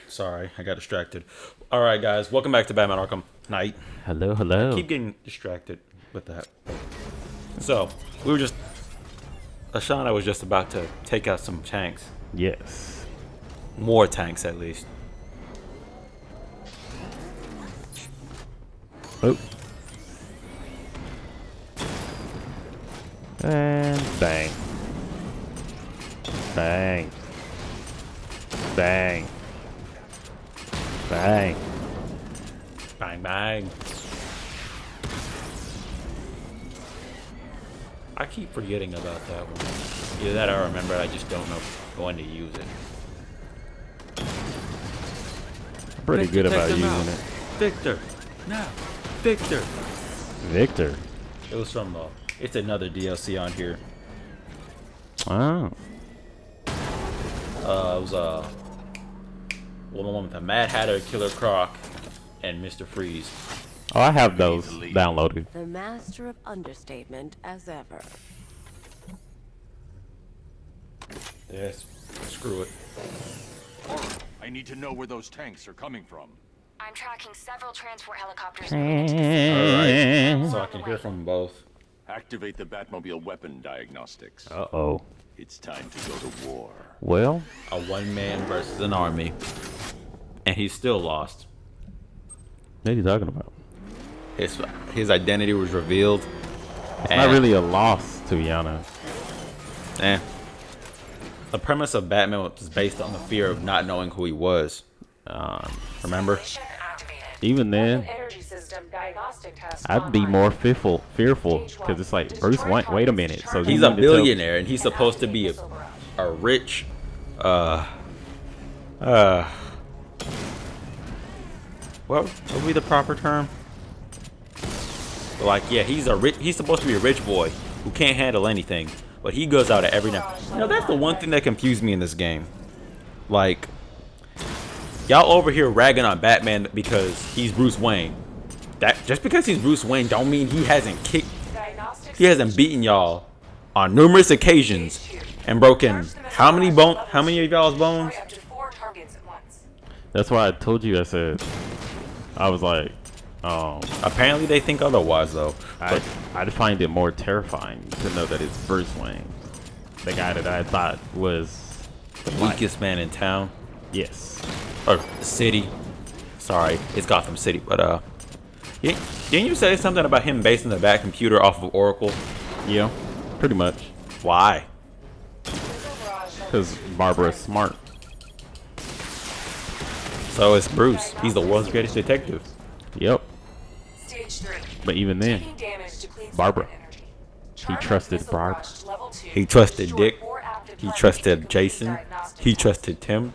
Sorry, I got distracted. All right, guys, welcome back to Batman Arkham Knight. Hello, hello. Keep getting distracted with that. So, we were just... Ashana was just about to take out some tanks. Yes. More tanks, at least. Oh. And bang. Bang. Bang. Bang. Bang, bang. I keep forgetting about that one. Either that or I remember, I just don't know when to use it. Pretty Victor, good about take them using out. it. Victor! No! Victor! Victor. It was from, it's another DLC on here. Oh. It was, one with the Mad Hatter, Killer Croc, and Mr. Freeze. Oh, I have those downloaded. The master of understatement as ever. Yes, screw it. I need to know where those tanks are coming from. I'm tracking several transport helicopters. Alright, so I can hear from both. Activate the Batmobile weapon diagnostics. Uh-oh. It's time to go to war. Well, A one-man versus an army. And he's still lost. what are you talking about? His identity was revealed. It's not really a loss, to be honest. The premise of Batman was based on the fear of not knowing who he was. Remember? Even then, I'd be more fearful because it's like, Bruce, wait a minute. So He's a billionaire and he's supposed to be a rich, what would be the proper term? Like, yeah, he's supposed to be a rich boy who can't handle anything, but he goes out at every now. You know, that's the one thing that confused me in this game. Like, y'all over here ragging on Batman because he's Bruce Wayne. That just because he's Bruce Wayne don't mean he hasn't beaten y'all on numerous occasions and broken how many of y'all's bones? That's why I told you. I was like, Apparently they think otherwise though. I'd find it more terrifying to know that it's Bruce Wayne, the guy that I thought was The weakest man in town. yes. Or city. Sorry, it's Gotham City, but didn't you say something about him basing the Bat computer off of Oracle? Yeah, pretty much. Why? Because Barbara's smart. So it's Bruce. He's the world's greatest detective. Yep. Stage 3. But even then, Barbara. He trusted Barbara. He trusted Dick. He trusted Jason. He trusted Tim.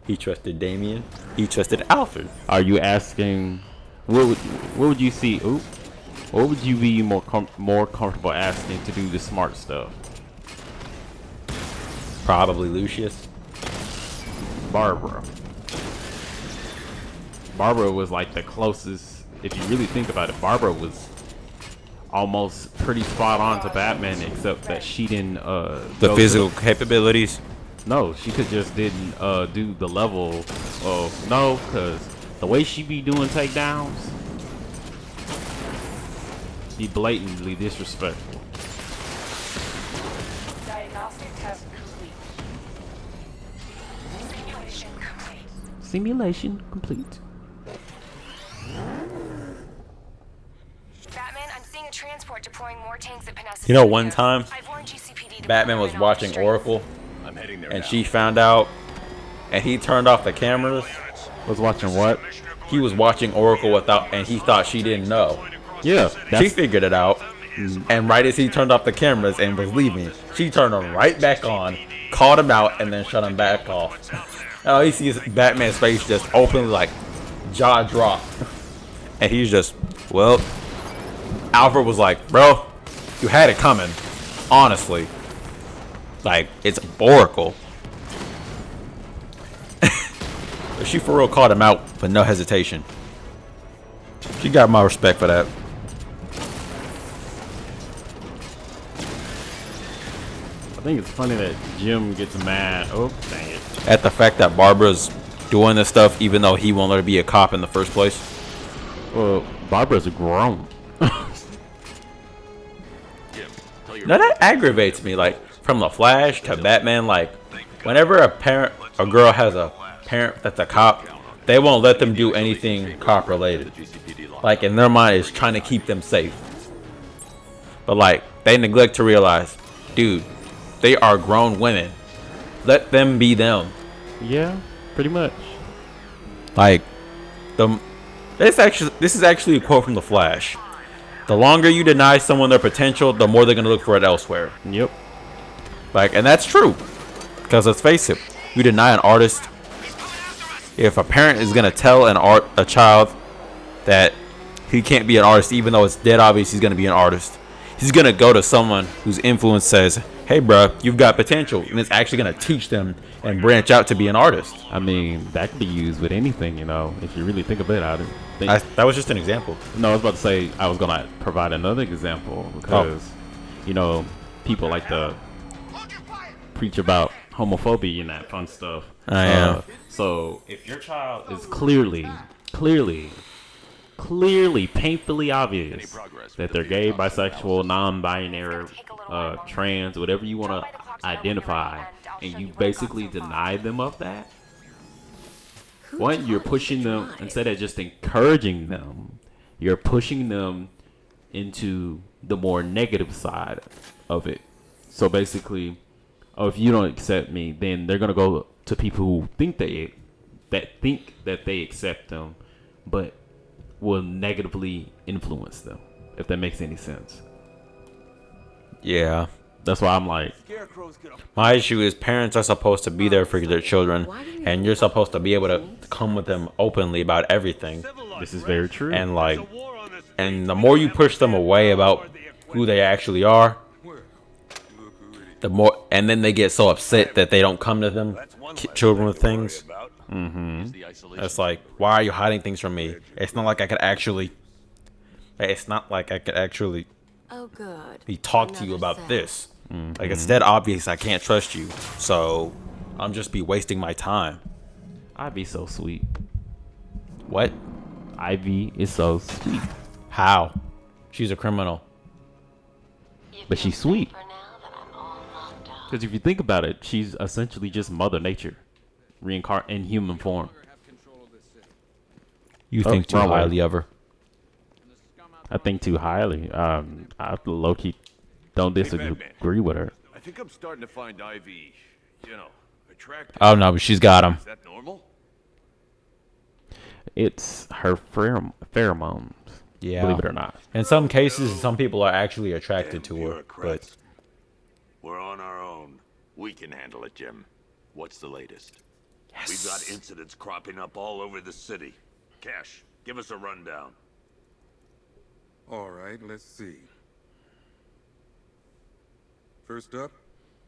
He trusted Damien. He trusted Alfred. Are you asking, what would you see? Oop, what would you be more comfortable asking to do the smart stuff? Probably Lucius. Barbara. Barbara was like the closest. If you really think about it, Barbara was almost pretty spot on to Batman, except that she didn't The physical capabilities. No, she could just didn't do the level of because the way she be doing takedowns, be blatantly disrespectful. Diagnostic test complete. Simulation complete. Batman, I'm seeing a transport deploying more tanks at Panessa. You know, one time, I've warned GCPD to Batman put was them in all watching streets. Oracle, I'm heading there and now. she found out, and he turned off the cameras. Was watching what? He was watching Oracle without, and he thought she didn't know. Yeah, She figured it out, and right as he turned off the cameras and was leaving, she turned them right back on, called him out, and then shut him back off. Now he sees Batman's face just open, like jaw drop, and he's just, well. Alfred was like, bro, you had it coming, honestly. Like, it's Oracle. She for real called him out with no hesitation. She got my respect for that. I think it's funny that Jim gets mad. Oh, dang it. At the fact that Barbara's doing this stuff even though he won't let her be a cop in the first place. Well, Barbara's grown. Now that aggravates me. Like from the Flash to Batman, like whenever a girl has a parent that's a cop, they won't let them do anything cop related. Like in their mind, it's trying to keep them safe. But like they neglect to realize, dude, they are grown women. Let them be them. Yeah, pretty much. Like this is actually a quote from the Flash. The longer you deny someone their potential, the more they're gonna look for it elsewhere. Yep. Like, and that's true. Because let's face it, you deny an artist. If a parent is gonna tell a child that he can't be an artist, even though it's dead obvious he's gonna be an artist, he's gonna go to someone whose influence says, "Hey, bruh, you've got potential," and it's actually gonna teach them and branch out to be an artist. I mean, that could be used with anything, you know, if you really think about it. That was just an example. No, I was about to say I was gonna provide another example because, you know, people like to preach about homophobia and that fun stuff. I am. So if your child is clearly, painfully obvious that they're gay, bisexual, non-binary, trans, whatever you want to identify, and you basically deny them of that, one, you're pushing them, instead of just encouraging them, you're pushing them into the more negative side of it. So basically, oh, if you don't accept me, then they're gonna go to people who think that they accept them, but will negatively influence them. If that makes any sense. Yeah. That's why I'm like, my issue is parents are supposed to be there for their children, and you're supposed to be able to come with them openly about everything. this is very true. And like, and the more you push them away about who they actually are, the more, and then they get so upset that they don't come to them, children with things. It's like, why are you hiding things from me? It's not like I could actually. It's not like I could actually. Oh, good. Talk to you about this. Like it's dead obvious I can't trust you, so I'm just be wasting my time. Ivy's so sweet. What? Ivy is so sweet, How? She's a criminal. but she's sweet. Because if you think about it, she's essentially just Mother Nature, reincarnated in human form. You think too wrong way. highly of her. I think too highly. I low-key don't disagree with her. I think I'm starting to find Ivy, attractive. Oh no, but she's got him. Is that normal? It's her pheromones. Yeah. Believe it or not. In some cases, some people are actually attracted to her. But We're on our own. We can handle it, Jim. What's the latest? yes. We've got incidents cropping up all over the city. Cash, give us a rundown. All right, let's see. First up,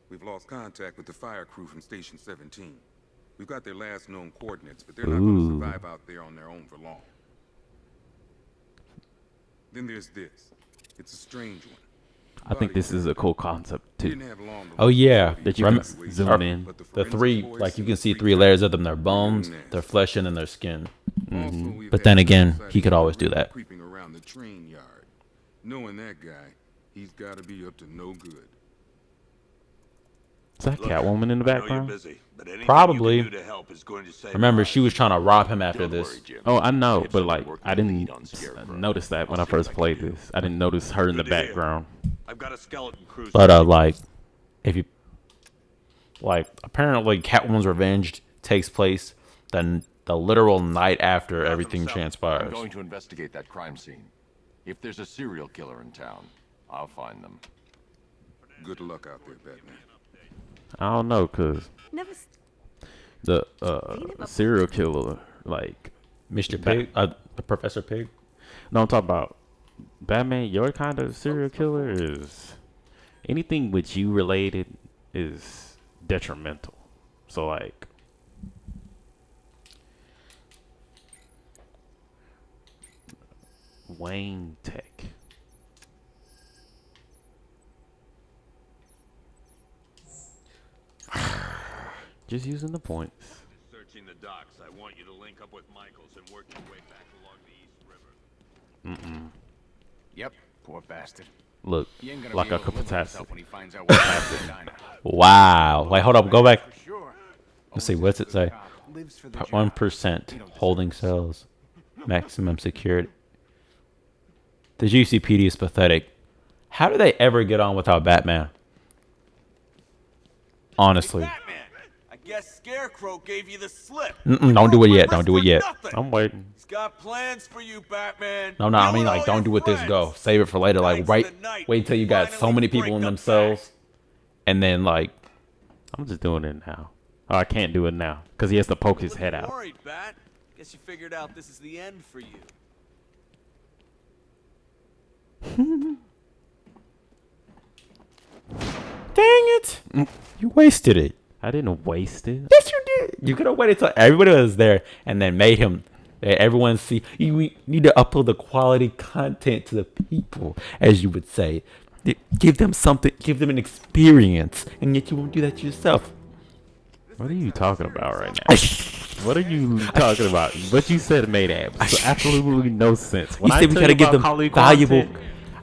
we've lost contact with the fire crew from Station 17. We've got their last known coordinates, but they're not going to survive out there on their own for long. Then there's this. It's a strange one. I think this is a cool concept We too. didn't have long to Oh yeah. That you Rem- can zoom in. but the forensic three, boys like you seem can see to 3 layers of them: their bones, their flesh, and then their skin. Also, we've But had then again, some he could always do sightings of that. creeping around the train yard. Knowing that guy, he's got to be up to no good. Is that Catwoman in the I know you're background? busy, but anything Probably. you can do to help is going to save Remember, lives. she was trying to rob him after Don't this. worry, Jim. Oh, I know, Gibson but like, working I the didn't lead on Scarecrow. notice that when I I'll see what first I can played do. this. I didn't notice her in the Good to hear. background. I've got a skeleton cruiser. But like, if you like, apparently Catwoman's revenge takes place then the literal night after everything South. I'm transpires. going to investigate that crime scene. If there's a serial killer in town, I'll find them. Good luck out there, Batman. I don't know, cause Never. s- the serial killer, like, Mr. Bat- Pig, Professor Pig. no, I'm talking about Batman. Your kind of serial killer is anything with you related is detrimental. So like, Wayne Tech. Just using the points. watching the docks. I want you to link up with Michaels and work your way back along the East River. Yep, poor bastard. Look, He ain't gonna like be a able to live with himself catastrophe. when he finds out what happened to Dinah. Wow. Wait, hold up. Go back. For sure. Let's see. What's it say? Lives for the 1% holding cells. Maximum security. The GCPD is pathetic. How do they ever get on without Batman? Honestly. Batman, I guess Scarecrow gave you the slip. Don't do it yet. Don't do it yet. I'm waiting. He's got plans for you, Batman. No, I You mean, and like, all don't your do it this friends. go. Save it for later. Like, Tonight's the night wait till you got so finally many people break in the them cells. fast. And then, like, I'm just doing it now. Oh, I can't do it now because he has to poke his head out. Worried, Bat. Guess you figured out this is the end for you. dang it. You wasted it. I didn't waste it. Yes, you did. You could have waited till everybody was there and then made him. Everyone see. You need to upload the quality content to the people, as you would say. Give them something. Give them an experience, and yet you won't do that to yourself. What are you talking about right now? What are you talking about? What you said made absolutely no sense. When You said we gotta give them valuable.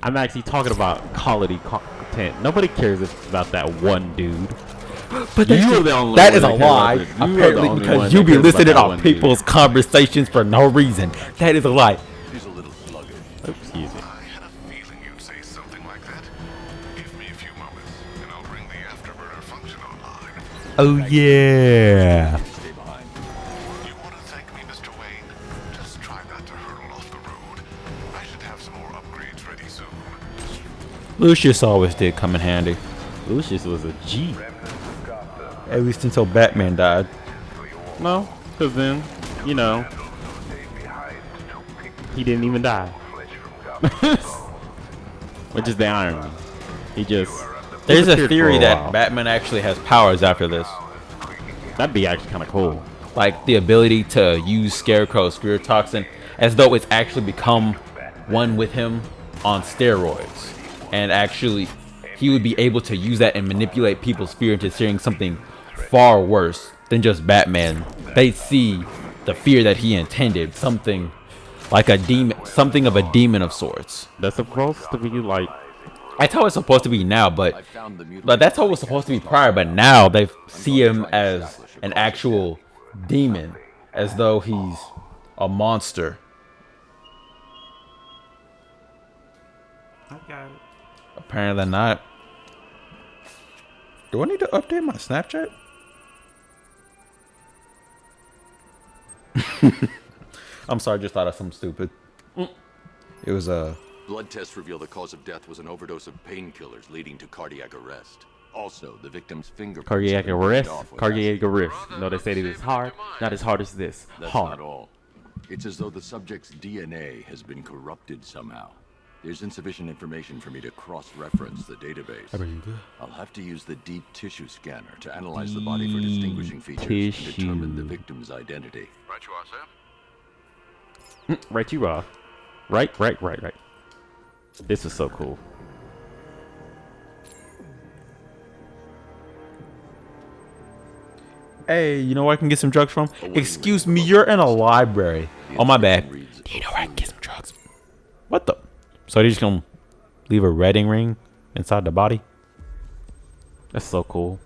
I'm actually talking about quality content. Nobody cares about that one dude. But You're the only that one is a that cares lie. about it. You are the Apparently, only because one you that be cares about listening that on one dude. people's conversations for no reason. That is a lie. He's a little sluggish. Excuse me. I had a feeling you'd say something like that. Give me a few moments, and I'll bring the afterburner function online. Oh yeah. Stay behind. You want to thank me, Mr. Wayne? Just try not to hurtle off the road. I should have some more upgrades ready soon. Lucius always did come in handy. Lucius was a G. At least until Batman died. No, because then, you know, he didn't even die. Which is the irony. He just... There's a disappeared for theory a that while. Batman actually has powers after this. That'd be actually kind of cool. Like the ability to use Scarecrow's spirit toxin as though it's actually become one with him on steroids. And actually, he would be able to use that and manipulate people's fear into seeing something far worse than just Batman. They see the fear that he intended, something like a demon, something of a demon of sorts. That's supposed to be like... That's how it's supposed to be now, I but found the mutilated that's how it was body supposed to be cast prior. But now they see going to him try and as establish a an causal actual demon, as though he's a monster. I got it. Apparently not. Do I need to update my Snapchat? I'm sorry, I just thought of something stupid. It was Blood tests reveal the cause of death was an overdose of painkillers leading to cardiac arrest. Also, the victim's fingerprints Cardiac have been arrest. ripped off with Cardiac acid. arrest. No, they said it was hard. Not as hard as this. That's Hard. not all. It's as though the subject's DNA has been corrupted somehow. There's insufficient information for me to cross-reference the database. I'll have to use the deep tissue scanner to analyze the body for distinguishing features and determine the victim's identity. Right you are, sir. Right, you are. Right. This is so cool. hey, you know where I can get some drugs from? Excuse me, you're in a library. Oh my bad. Reads, Do you know where I can get some drugs? What the? So they're just gonna leave a wedding ring inside the body? That's so cool.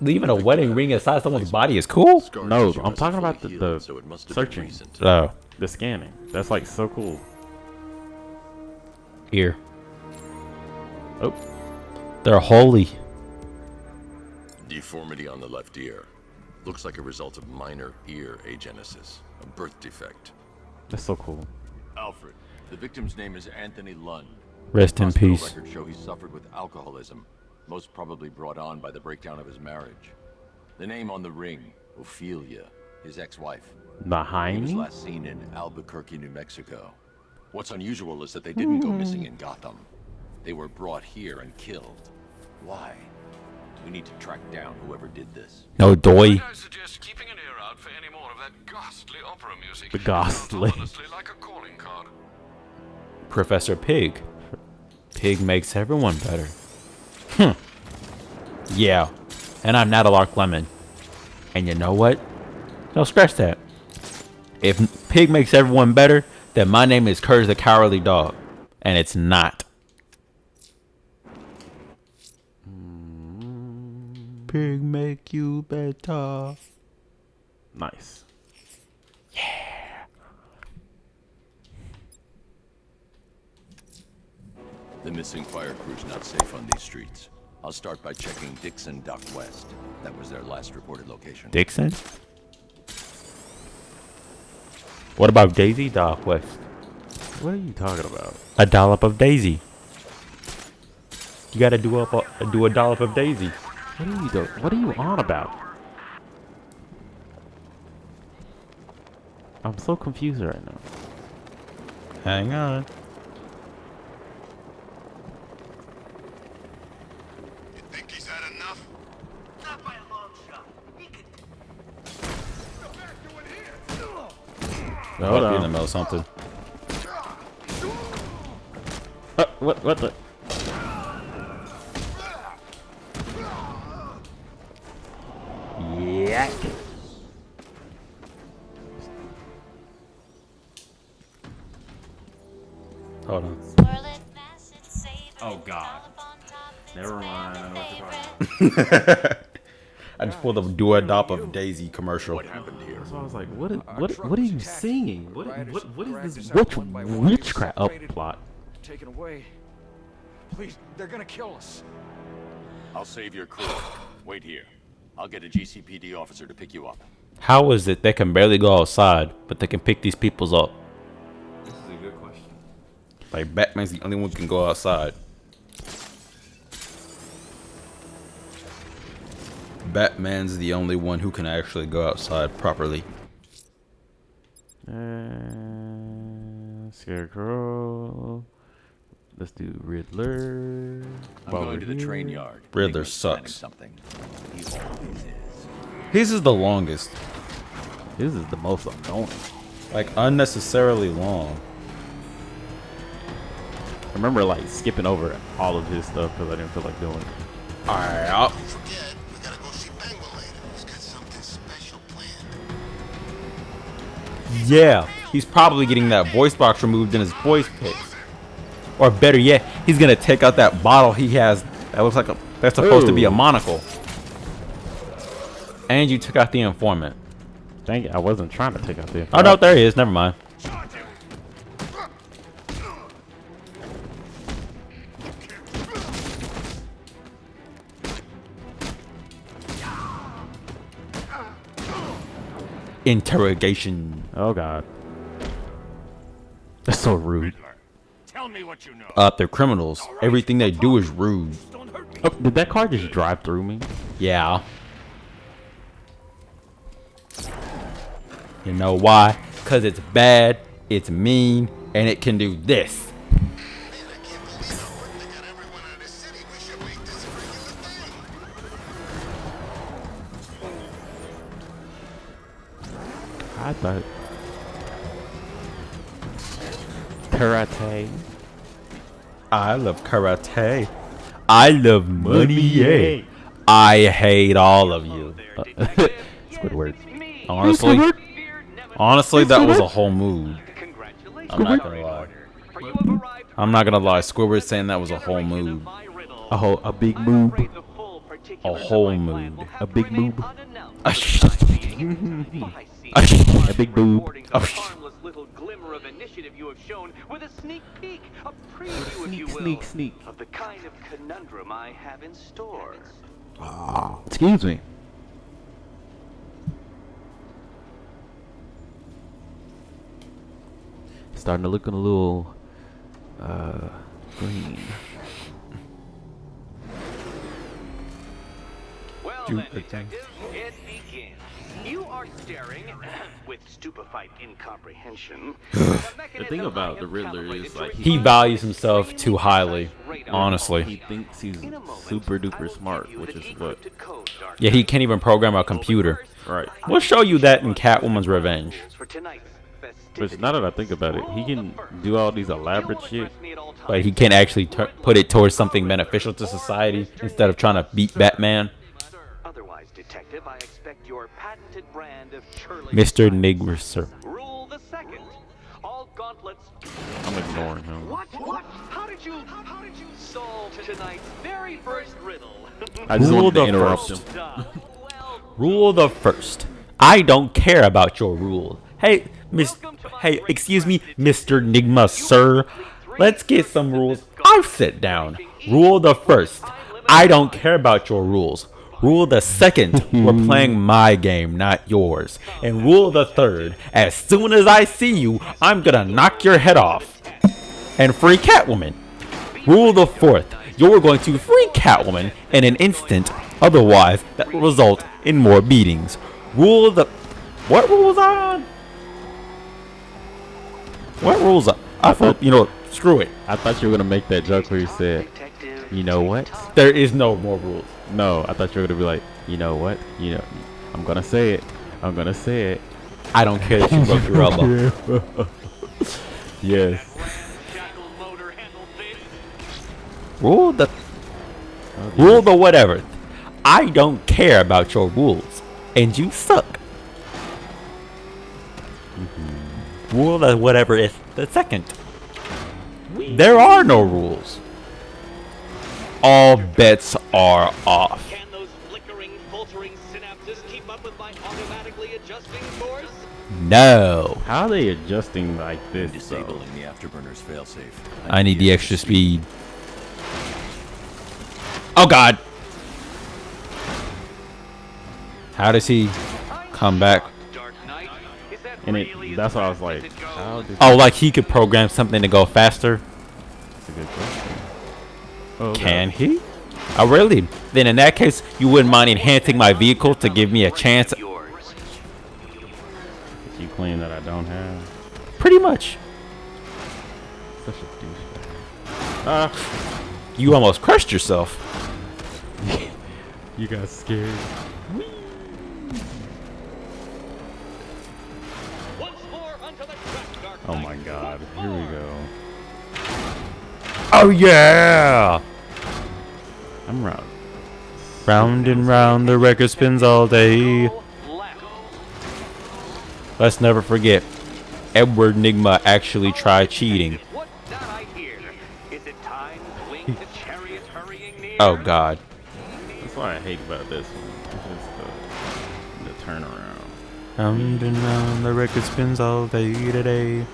Leaving a wedding ring inside someone's body is cool? Scar No, tissue I'm talking hasn't about fully the healed, so it must have been searching. recent. Oh, The scanning. That's like so cool. ear. Oh, They're holy. Deformity on the left ear. Looks like a result of minor ear agenesis, a birth defect. that's so cool. Alfred, the victim's name is Anthony Lund. Rest in Hospital peace. Records show he suffered with alcoholism, most probably brought on by the breakdown of his marriage. The name on the ring, Ophelia, his ex-wife. He Behind was me? last seen in Albuquerque, New Mexico. What's unusual is that they didn't go missing in Gotham. They were brought here and killed. Why? We need to track down whoever did this. No doy. I suggest keeping an ear out for any more of that ghastly opera music. The ghastly. Honestly, like a calling card. Professor Pig. Pig makes everyone better. Yeah. And I'm not a Lark Lemon. And you know what? No, scratch that. If Pig makes everyone better, then my name is Courage the Cowardly Dog. And it's not. Pig make you better. Nice. The missing fire crew's not safe on these streets. I'll start by checking Dixon Dock West. That was their last reported location. Dixon? What about Daisy Dock West? What are you talking about? A dollop of Daisy. You gotta do a dollop of Daisy. What are you doing? What are you on about? I'm so confused right now. Hang on. You think he's had enough? Not by a long shot. He could. Hold on. In the middle of something. What the? Yeah. Hold on. Oh God. Never mind. I know what you're talking about. I just pulled a do-a-dop of Daisy commercial. What happened here? So I was like, what are you singing? What is this witchcraft plot? Taken away. Please, they're gonna kill us. I'll save your crew. Wait here. I'll get a GCPD officer to pick you up. How is it they can barely go outside, but they can pick these peoples up? This is a good question. Like, Batman's the only one who can go outside. Batman's the only one who can actually go outside properly. Scarecrow. Let's do Riddler. I'm going to the train yard. Riddler Enigma's planning sucks. Something. He always is. His is the longest. This is the most annoying. Like, unnecessarily long. I remember like skipping over all of his stuff because I didn't feel like doing it. Alright, I'll... Forget, we gotta go see Bangor later. He's got something special planned. Yeah, he's probably getting that voice box removed in his voice pick. Or better yet, he's gonna take out that bottle he has that looks like that's supposed to be a monocle. And you took out the informant. Dang it, I wasn't trying to take out the. Oh no, there he is. Never mind. Interrogation. Oh God. That's so rude. Tell me what you know. They're criminals. Everything they do is rude. Oh, did that car just drive through me? Yeah. You know why? Because it's bad, it's mean, and it can do this. I thought karate. I love karate. I love money. Yeah. I hate all of you. Squidward. Honestly, that was a whole mood. I'm not gonna lie. I'm not gonna lie. Squidward saying that was a whole mood. A big move. A whole mood. A big move. A big boob. Harmless little glimmer of initiative you have shown with a sneak peek, a preview, if you will, Sneak. of the kind of conundrum I have in store. Excuse me. Starting to look a little green. Well then, detective, it begins. You are staring with stupefied incomprehension. The thing about the Riddler is like He values himself too highly. Honestly. he thinks he's super duper smart, which is what. Yeah, he can't even program a computer. Right. We'll show you that in Catwoman's Revenge. But now that I think about it, he can do all these elaborate shit. But he can't actually put it towards something beneficial to society instead of trying to beat Batman. detective, I expect your patented brand of churlish Mr. advice. Nigma, sir. Rule the second. All gauntlets. I'm ignoring him. What? How did you solve tonight's very first riddle? I just Rule wanted to the interrupt first. him. Well, Rule the first. I don't care about your rule. Hey, excuse me, Mr. Nigma, sir. Let's get some rules. I've sit down. Rule the first. I don't care about your rules. Rule the second. We're playing my game, not yours. And rule the third. As soon as I see you, I'm gonna knock your head off. And free Catwoman. Rule the fourth. You're going to free Catwoman in an instant. Otherwise, that will result in more beatings. Rule the... What rule was I on? What rules? I thought, you know, screw it. I thought you were gonna make that joke where you said, "You know what?" There is no more rules. No, I thought you were gonna be like, "You know what? You know, I'm gonna say it. I'm gonna say it." I don't care that you broke your elbow. Yes. Rule the... Rule the whatever. I don't care about your rules. And you suck. Rule the whatever is the second. There are no rules. All bets are off. can those flickering, filtering synapses keep up with my automatically adjusting course? No. How are they adjusting like this? Disabling the afterburner's failsafe. I need the extra speed. Oh God. How does he come back? Dark Knight, is that And really that's as why I was fast as like, it goes? how did Oh, like he could program something to go faster? That's a good question. Oh, Can he? Oh, really? Then in that case, you wouldn't mind enhancing my vehicle to give me a chance? Yours. You claim that I don't have. Pretty much. Such a douchebag. You almost crushed yourself. You got scared. Once more onto the track, Dark Oh Knight. my God. Here we go. Oh yeah! I'm round. Round and round the record spins all day. Go left. Let's never forget, Edward Nigma actually tried cheating. What's that I hear? Is it time to wink to chariots hurrying near? Oh God. That's what I hate about this one. It's just the turnaround. Round and round the record spins all day today.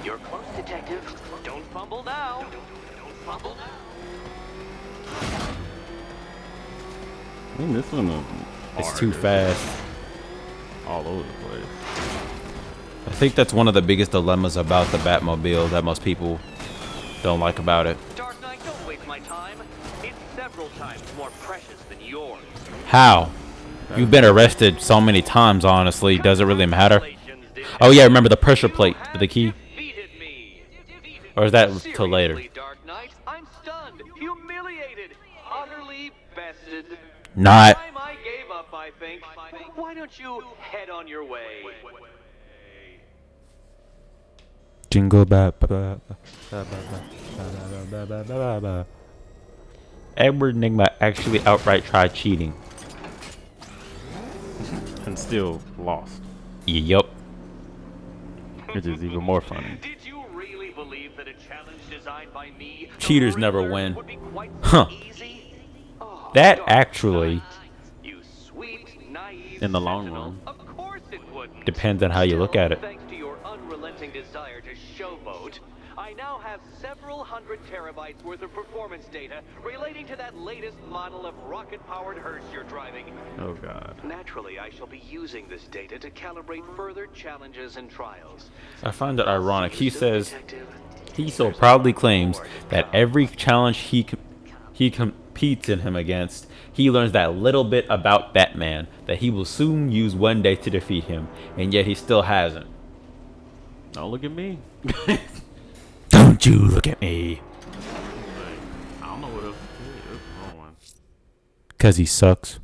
You're close, detective. Don't fumble now. Don't fumble now. I mean, this one is It's hard. too fast. All over the place. I think that's one of the biggest dilemmas about the Batmobile that most people don't like about it. Dark Knight, don't waste my time. It's several times more precious than yours. How? You've been arrested so many times, honestly. Does it really matter? Oh yeah, remember the pressure plate with the key? Defeated me. Or is that till later? Seriously, Dark Knight, I'm stunned, humiliated, utterly bested. Not. Time I gave up, I think. Why don't you head on your way? Jingle bell. Edward Nigma actually outright tried cheating. And still lost. Yup. Which is even more funny. Did you really believe that a challenge designed by me, the Cheaters never Riddler, win. would be quite Huh. easy? Oh, That Dark actually Knight, you sweet, naive In the long sentinel. run. Of course it wouldn't. Depends on how you look at it. Thanks to your unrelenting desire to showboat, I now have several hundred terabytes worth of performance data relating to that latest model of rocket-powered hearse you're driving. Oh God. Naturally, I shall be using this data to calibrate further challenges and trials. I find it ironic. He says he so proudly claims that every challenge he competes in him against, he learns that little bit about Batman that he will soon use one day to defeat him, and yet he still hasn't. Don't look at me. Don't you look at me. I don't know what else to do. Hold on. Cause he sucks.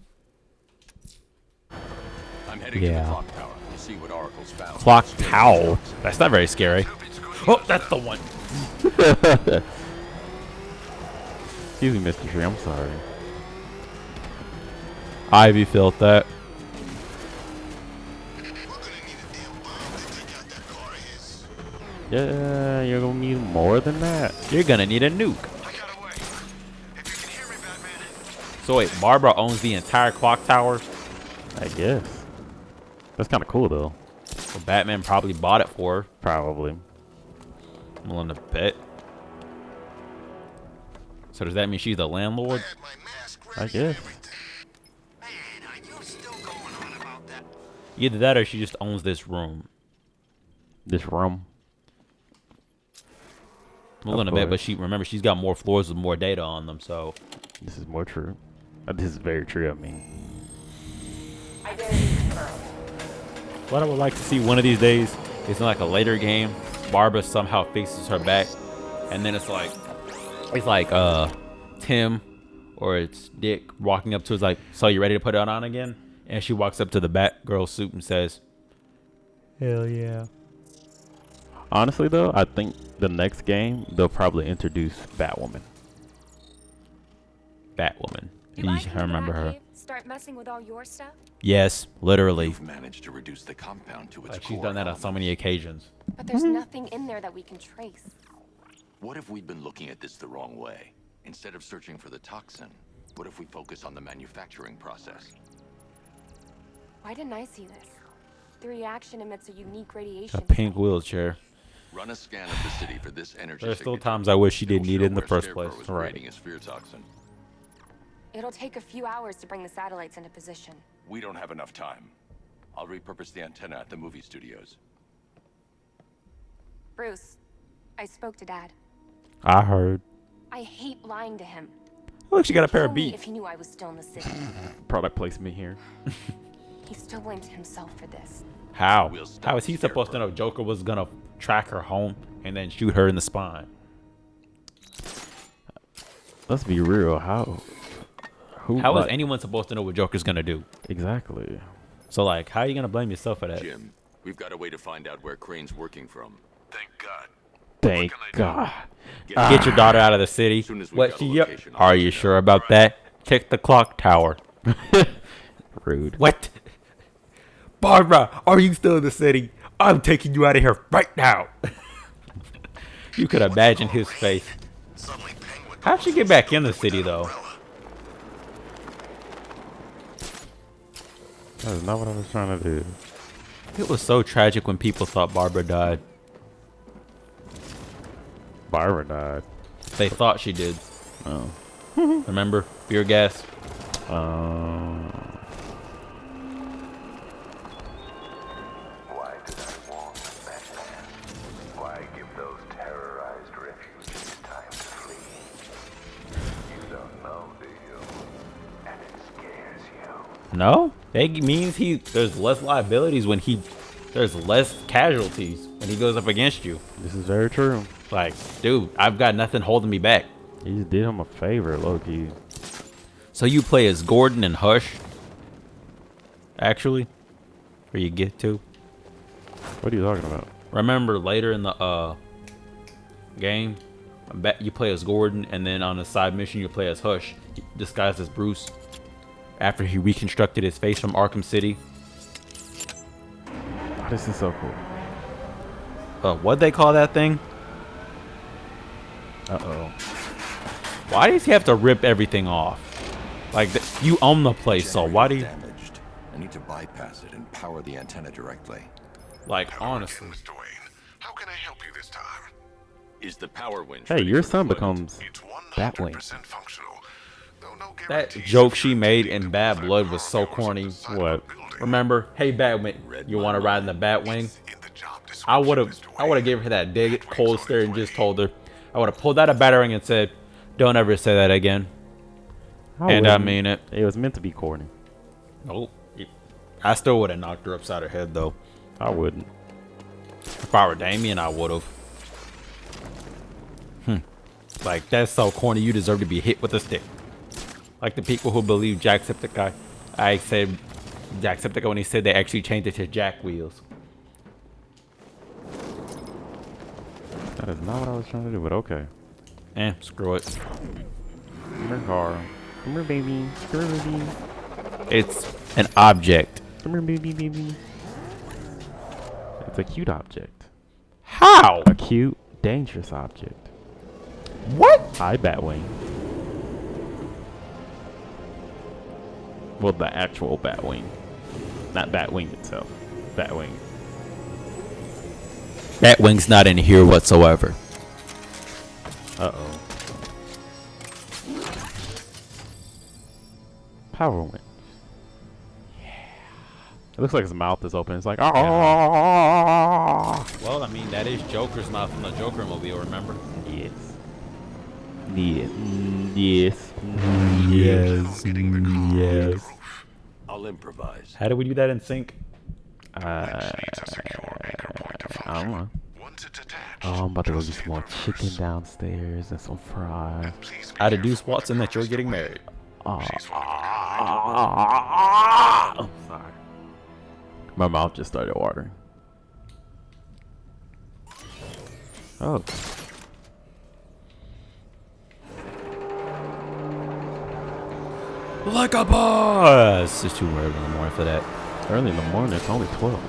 I'm heading to the Yeah. clock tower to see what Oracle's found. Clock Tower. That's not very scary. Oh, that's the one. Excuse me, Mr. Tree. I'm sorry. Ivy felt that. Yeah, you're gonna need more than that. You're gonna need a nuke. So wait, Barbara owns the entire clock tower? I guess. That's kind of cool though. Well, Batman probably bought it for her. Probably. I'm willing to bet. So does that mean she's the landlord? I guess. Either that or she just owns this room. This room. I'm willing to bet, but remember she's got more floors with more data on them, so. This is more true. This is very true, I mean. What I would like to see one of these days is in like a later game, Barbara somehow fixes her back, and then it's like Tim or it's Dick walking up to us like, so you ready to put it on again? And she walks up to the Batgirl suit and says, hell yeah. Honestly though, I think the next game they'll probably introduce Batwoman. I remember her. Start messing with all your stuff? Yes, literally. You've managed to reduce the compound to its Like she's core done that on so many occasions. But there's nothing in there that we can trace. What if we'd been looking at this the wrong way? Instead of searching for the toxin, what if we focus on the manufacturing process? Why didn't I see this? The reaction emits a unique radiation. A pink wheelchair. Run a scan of the city for this energy. There's still times I wish she didn't need it in the first place. Right. A sphere toxin. It'll take a few hours to bring the satellites into position. We don't have enough time. I'll repurpose the antenna at the movie studios. Bruce, I spoke to Dad. I heard. I hate lying to him. Look, she got a pair of Kill me beats. if he knew I was still in the city. Product placement here. He still blames himself for this. How? How is he supposed to know Joker was gonna track her home and then shoot her in the spine? Let's be real. How is anyone supposed to know what Joker's gonna do? Exactly. So like, how are you gonna blame yourself for that? Jim, we've got a way to find out where Crane's working from. Thank God. Thank God. Get your daughter out of the city. What she? Are you sure about that? Check the clock tower. Rude. What? Barbara, are you still in the city? I'm taking you out of here right now. You could imagine his face. How'd she get back in the city though? That is not what I was trying to do. It was so tragic when people thought Barbara died. Barbara died. They thought she did. Oh. Remember? Beer gas? Why did I warn them, Batman? Why give those terrorized refugees time to flee? You don't know, do you? And it scares you. No? That means there's less liabilities when there's less casualties when he goes up against you. This is very true. Like, dude, I've got nothing holding me back. You just did him a favor, low-key. So you play as Gordon and Hush? Actually? Where you get to? What are you talking about? Remember later in the game, you play as Gordon, and then on a side mission you play as Hush, disguised as Bruce. After he reconstructed his face from Arkham City. Oh, this is so cool. What'd they call that thing? Uh-oh. Why does he have to rip everything off? Like, you own the place, so why do you... Damaged. I need to bypass it and power the antenna directly. Like, honestly. Mr. Wayne, how can I help you this time? Is the power winch Hey, ready your for son deployment? becomes It's 100% Batwing. functional. Though no That guarantees joke if she it's made activated in Bad with Blood that was power so goes corny. on the side of What? the building. Remember? Hey, Batman, you want to ride in the Batwing? In the job I would have description, Mr. Wayne. gave her that dig cold stare and just told her. I would have pulled out a battering and said, "Don't ever say that again." And I wouldn't. mean it. It was meant to be corny. Nope. I still would have knocked her upside her head though. I wouldn't. If I were Damien, I would have. Like, that's so corny. You deserve to be hit with a stick. Like the people who believe Jacksepticeye. I said Jacksepticeye when he said they actually changed it to Jack Wheels. That is not what I was trying to do, but okay. Screw it. Come here, car. Come here, baby. Come here, baby. It's an object. It's a cute object. How? A cute, dangerous object. What? Hi, Batwing. Well, the actual Batwing. Not Batwing itself. Batwing. Batwing's not in here whatsoever. Uh-oh. Power winch. Yeah. It looks like his mouth is open. It's like, oh. Well, I mean, that is Joker's mouth from the Joker movie, remember? Yes. Yes. Yes. Yes. Yes. I'll improvise. How do we do that in sync? I don't know. Oh, I'm about to go get some more chicken downstairs and some fries. I deduce, Watson, that you're getting married. Oh, sorry. My mouth just started watering. Oh. Like a boss! It's too early in the morning for that. Early in the morning, it's only 12.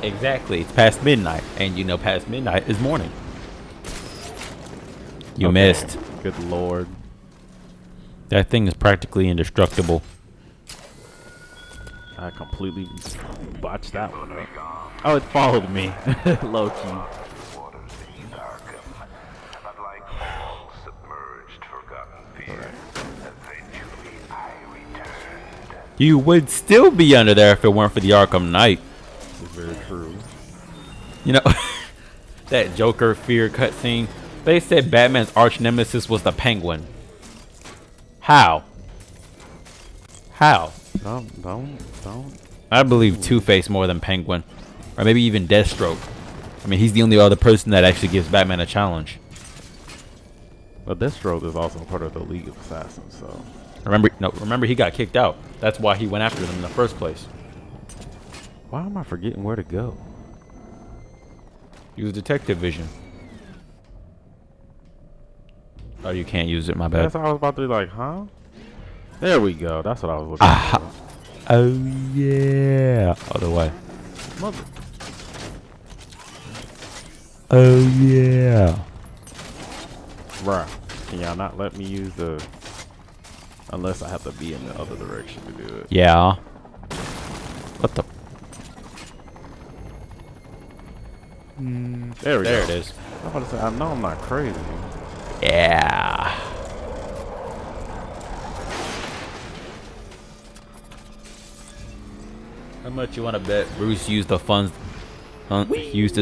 Exactly, it's past midnight. And you know past midnight is morning. You missed. Good lord. That thing is practically indestructible. I completely botched that one up. Oh, it followed me. Low key. You would still be under there if it weren't for the Arkham Knight. This is very true. You know, that Joker fear cutscene. They said Batman's arch nemesis was the Penguin. How? How? Don't. I believe Two-Face more than Penguin. Or maybe even Deathstroke. I mean, he's the only other person that actually gives Batman a challenge. But Deathstroke is also part of the League of Assassins, so... Remember he got kicked out. That's why he went after them in the first place. Why am I forgetting where to go? Use detective vision. Oh, you can't use it, my bad. That's what I was about to be like, huh? There we go. That's what I was looking for. Oh, yeah. Other way. Mother. Oh, yeah. Bruh. Can y'all not let me use the... Unless I have to be in the other direction to do it. Yeah. What the... There we go. There it is. I'm about to say, I know I'm not crazy. Yeah. How much you want to bet Bruce used the funds? Used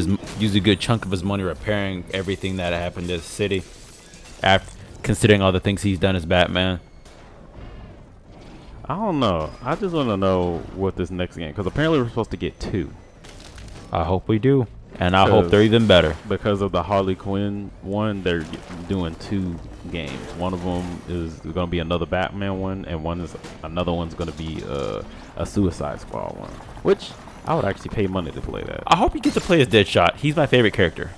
a good chunk of his money repairing everything that happened to the city. After considering all the things he's done as Batman. I don't know. I just want to know what this next game, because apparently we're supposed to get 2. I hope we do, and I hope they're even better. Because of the Harley Quinn one, they're doing 2 games. One of them is going to be another Batman one, and another one's going to be a Suicide Squad one. Which I would actually pay money to play that. I hope you get to play as Deadshot. He's my favorite character.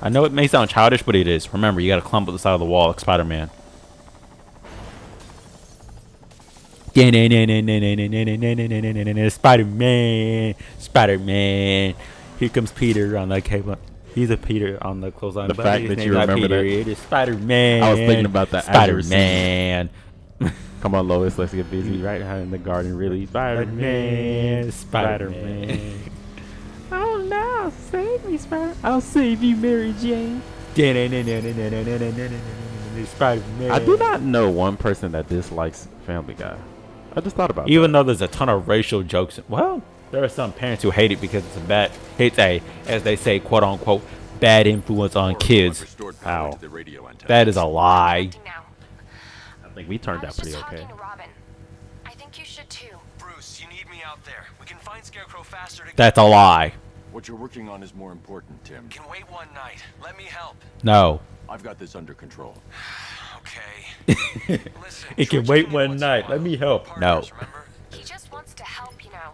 I know it may sound childish, but it is. Remember, you got to climb up the side of the wall like Spider-Man. Spider-Man, Spider-Man. Here comes Peter on the cable. He's a Peter on the clothesline. The fact that you remember that. It is Spider-Man. I was thinking about that. Spider-Man. Come on, Lois, let's get busy. Right behind in the garden, really. Spider-Man, Spider-Man. Oh no, save me, Spider. I'll save you, Mary Jane. Spider-Man. I do not know one person that dislikes Family Guy. I just thought about that. Even though there's a ton of racial jokes. Well, there are some parents who hate it because it's a, as they say, quote unquote, bad influence on kids. How? That is a lie. I think we turned out pretty okay. I think you should too. Bruce, you need me out there. We can find Scarecrow faster to... That's a lie. What you're working on is more important, Tim. Can wait one night. Let me help. No. I've got this under control. Okay. Listen, It can wait one night. Let me help. No. He just wants to help, you know.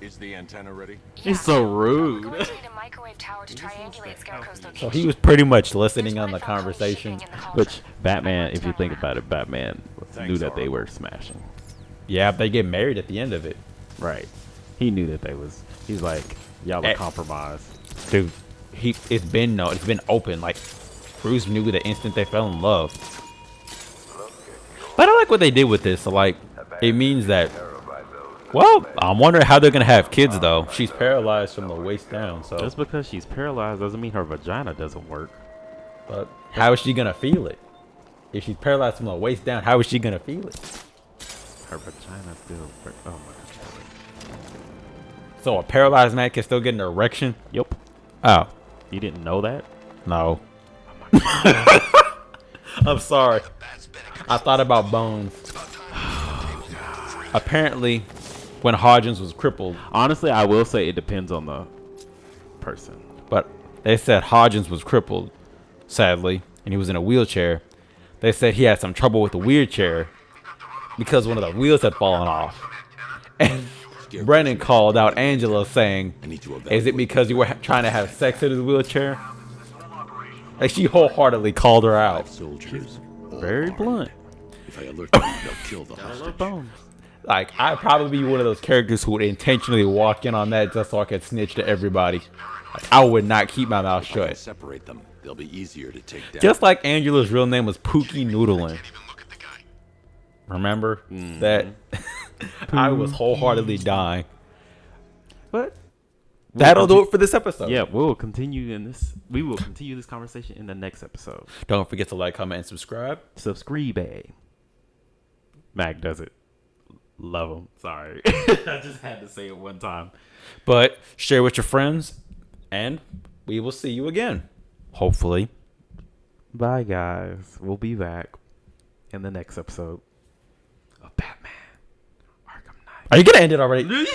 Is the antenna ready? He's so rude. We're going to need a microwave tower to triangulate Scarecrow's location. So he was pretty much listening on the conversation. Which Batman, if you think about it, Batman knew that they were smashing. Yeah, they get married at the end of it. Right. He knew that they was. He's like, y'all are compromised. Dude, it's been open. Like, Bruce knew the instant they fell in love. But I like what they did with this. So, like, it means that. Well, I'm wondering how they're gonna have kids though. She's paralyzed from the waist down. So just because she's paralyzed doesn't mean her vagina doesn't work. But how is she gonna feel it? If she's paralyzed from the waist down, how is she gonna feel it? Her vagina still. Oh my god. So a paralyzed man can still get an erection? Yep. Oh. You didn't know that? No. I'm sorry. I thought about bones. Apparently, when Hodgins was crippled. Honestly, I will say it depends on the person. But they said Hodgins was crippled, sadly, and he was in a wheelchair. They said he had some trouble with the wheelchair because one of the wheels had fallen off. And Brennan called out Angela saying, is it because you were trying to have sex in his wheelchair? Like, she wholeheartedly called her out. Very blunt. If I alert them, they'll kill the hostage. Like, I'd probably be one of those characters who would intentionally walk in on that just so I could snitch to everybody. Like, I would not keep my mouth shut. Separate them. They'll be easier to take down. Just like Angela's real name was Pookie Noodlin. Remember that? I was wholeheartedly dying. But that'll do it for this episode. Yeah, we will continue this conversation in the next episode. Don't forget to like, comment, and subscribe. Subscribe. Mac does it. Love him. Sorry. I just had to say it one time. But share with your friends, and we will see you again. Hopefully. Bye, guys. We'll be back in the next episode of Batman Arkham Knight. Are you going to end it already?